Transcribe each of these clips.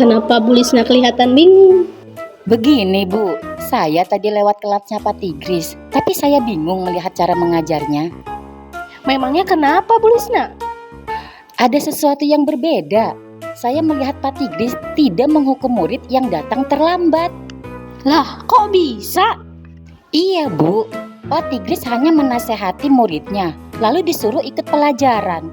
Kenapa Bu Lisna kelihatan bingung? Begini Bu, saya tadi lewat kelasnya Pak Tigris, tapi saya bingung melihat cara mengajarnya. Memangnya kenapa Bu Lisna? Ada sesuatu yang berbeda. Saya melihat Pak Tigris tidak menghukum murid yang datang terlambat. Lah, kok bisa? Iya Bu, Pak Tigris hanya menasehati muridnya, lalu disuruh ikut pelajaran.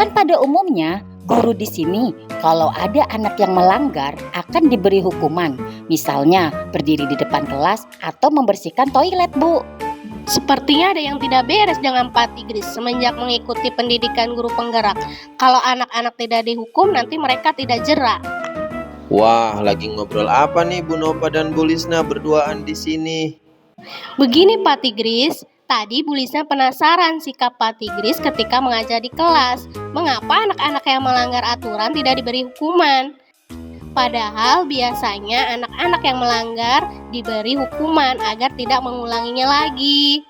Kan pada umumnya guru di sini kalau ada anak yang melanggar akan diberi hukuman. Misalnya berdiri di depan kelas atau membersihkan toilet Bu. Sepertinya ada yang tidak beres dengan Pak Tigris semenjak mengikuti pendidikan guru penggerak. Kalau anak-anak tidak dihukum nanti mereka tidak jerak. Wah, lagi ngobrol apa nih Bu Nova dan Bu Lisna berduaan di sini? Begini Pak Tigris, tadi Bu Lisna penasaran sikap Pak Tigris ketika mengajar di kelas. Mengapa anak-anak yang melanggar aturan tidak diberi hukuman? Padahal biasanya anak-anak yang melanggar diberi hukuman agar tidak mengulanginya lagi.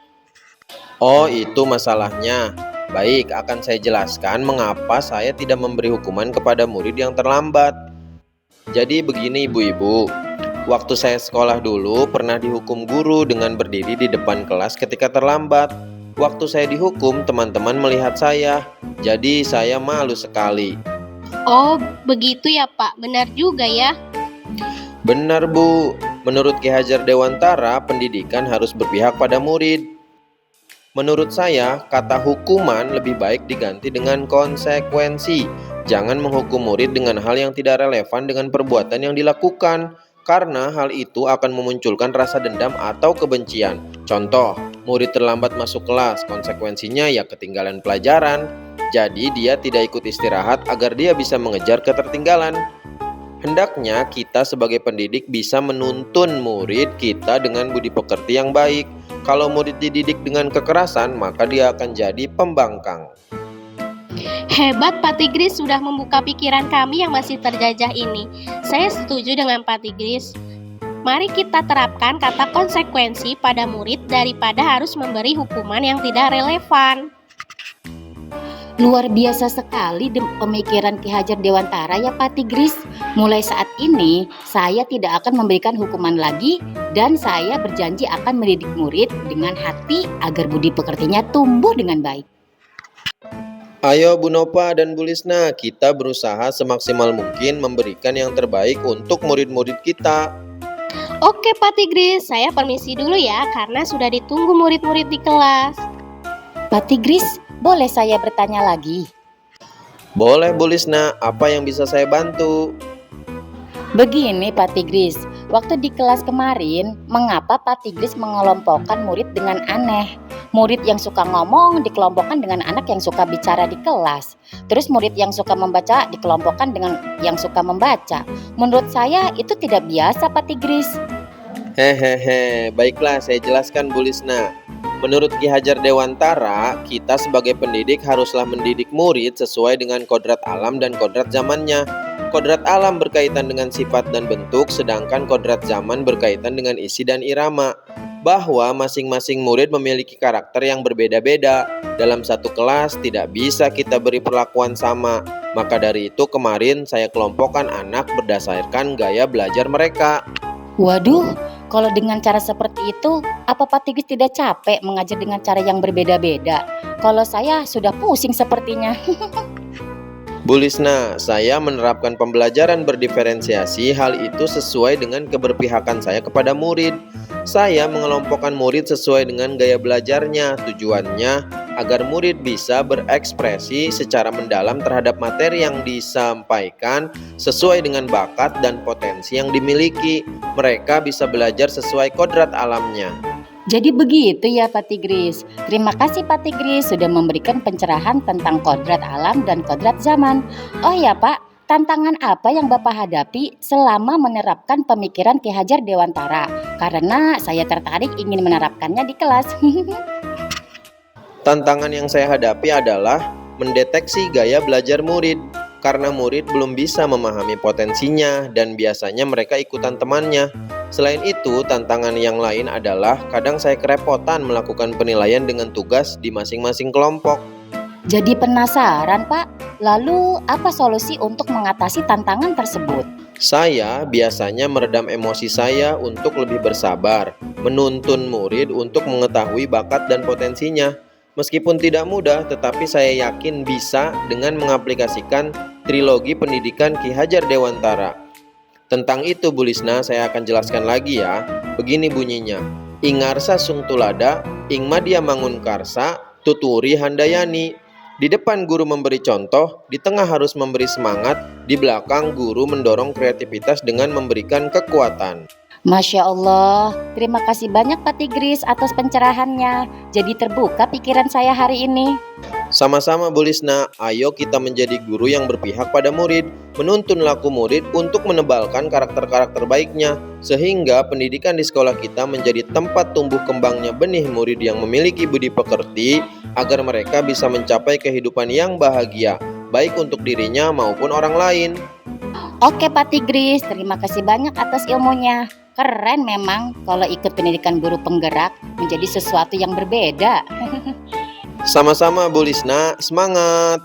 Oh, itu masalahnya. Baik, akan saya jelaskan mengapa saya tidak memberi hukuman kepada murid yang terlambat. Jadi begini ibu-ibu, waktu saya sekolah dulu pernah dihukum guru dengan berdiri di depan kelas ketika terlambat. Waktu saya dihukum, teman-teman melihat saya, jadi saya malu sekali. Oh, begitu ya Pak, benar juga ya. Benar Bu, menurut Ki Hajar Dewantara, pendidikan harus berpihak pada murid. Menurut saya, kata hukuman lebih baik diganti dengan konsekuensi. Jangan menghukum murid dengan hal yang tidak relevan dengan perbuatan yang dilakukan, karena hal itu akan memunculkan rasa dendam atau kebencian. Contoh, murid terlambat masuk kelas, konsekuensinya ya ketinggalan pelajaran. Jadi dia tidak ikut istirahat agar dia bisa mengejar ketertinggalan. Hendaknya kita sebagai pendidik bisa menuntun murid kita dengan budi pekerti yang baik. Kalau murid dididik dengan kekerasan, maka dia akan jadi pembangkang. Hebat Pak Tigris sudah membuka pikiran kami yang masih terjajah ini. Saya setuju dengan Pak Tigris. Mari kita terapkan kata konsekuensi pada murid daripada harus memberi hukuman yang tidak relevan. Luar biasa sekali pemikiran Ki Hajar Dewantara ya Pak Tigris. Mulai saat ini saya tidak akan memberikan hukuman lagi dan saya berjanji akan mendidik murid dengan hati agar budi pekertinya tumbuh dengan baik. Ayo Bu Nova dan Bu Lisna, kita berusaha semaksimal mungkin memberikan yang terbaik untuk murid-murid kita. Oke Pak Tigris, saya permisi dulu ya karena sudah ditunggu murid-murid di kelas. Pak Tigris, boleh saya bertanya lagi? Boleh Bu Lisna, apa yang bisa saya bantu? Begini Pak Tigris, waktu di kelas kemarin, mengapa Pak Tigris mengelompokkan murid dengan aneh? Murid yang suka ngomong dikelompokkan dengan anak yang suka bicara di kelas. Terus murid yang suka membaca dikelompokkan dengan yang suka membaca. Menurut saya itu tidak biasa Pak Tigris. Hehehe, baiklah saya jelaskan Bu Lisna. Menurut Ki Hajar Dewantara, kita sebagai pendidik haruslah mendidik murid sesuai dengan kodrat alam dan kodrat zamannya. Kodrat alam berkaitan dengan sifat dan bentuk, sedangkan kodrat zaman berkaitan dengan isi dan irama. Bahwa masing-masing murid memiliki karakter yang berbeda-beda. Dalam satu kelas tidak bisa kita beri perlakuan sama. Maka dari itu kemarin saya kelompokkan anak berdasarkan gaya belajar mereka. Waduh, kalau dengan cara seperti itu, apa Pak Tigris tidak capek mengajar dengan cara yang berbeda-beda? Kalau saya sudah pusing sepertinya. Bu Lisna, saya menerapkan pembelajaran berdiferensiasi. Hal itu sesuai dengan keberpihakan saya kepada murid. Saya mengelompokkan murid sesuai dengan gaya belajarnya. Tujuannya agar murid bisa berekspresi secara mendalam terhadap materi yang disampaikan sesuai dengan bakat dan potensi yang dimiliki. Mereka bisa belajar sesuai kodrat alamnya. Jadi begitu ya Pak Tigris. Terima kasih Pak Tigris sudah memberikan pencerahan tentang kodrat alam dan kodrat zaman. Oh ya Pak, tantangan apa yang Bapak hadapi selama menerapkan pemikiran Ki Hajar Dewantara? Karena saya tertarik ingin menerapkannya di kelas. Tantangan yang saya hadapi adalah mendeteksi gaya belajar murid. Karena murid belum bisa memahami potensinya dan biasanya mereka ikutan temannya. Selain itu, tantangan yang lain adalah kadang saya kerepotan melakukan penilaian dengan tugas di masing-masing kelompok. Jadi penasaran Pak, lalu apa solusi untuk mengatasi tantangan tersebut? Saya biasanya meredam emosi saya untuk lebih bersabar, menuntun murid untuk mengetahui bakat dan potensinya. Meskipun tidak mudah, tetapi saya yakin bisa dengan mengaplikasikan trilogi pendidikan Ki Hajar Dewantara. Tentang itu Bu Lisna saya akan jelaskan lagi ya. Begini bunyinya. Ingarsa sung tulada, ing madya mangun karsa, tuturi handayani. Di depan guru memberi contoh, di tengah harus memberi semangat, di belakang guru mendorong kreativitas dengan memberikan kekuatan. Masya Allah, terima kasih banyak Pak Tigris atas pencerahannya. Jadi terbuka pikiran saya hari ini. Sama-sama Bu Lisna, ayo kita menjadi guru yang berpihak pada murid, menuntun laku murid untuk menebalkan karakter-karakter baiknya, sehingga pendidikan di sekolah kita menjadi tempat tumbuh kembangnya benih murid yang memiliki budi pekerti, agar mereka bisa mencapai kehidupan yang bahagia, baik untuk dirinya maupun orang lain. Oke Pak Tigris, terima kasih banyak atas ilmunya. Keren memang kalau ikut pendidikan guru penggerak menjadi sesuatu yang berbeda. Sama-sama Bu Lisna, semangat!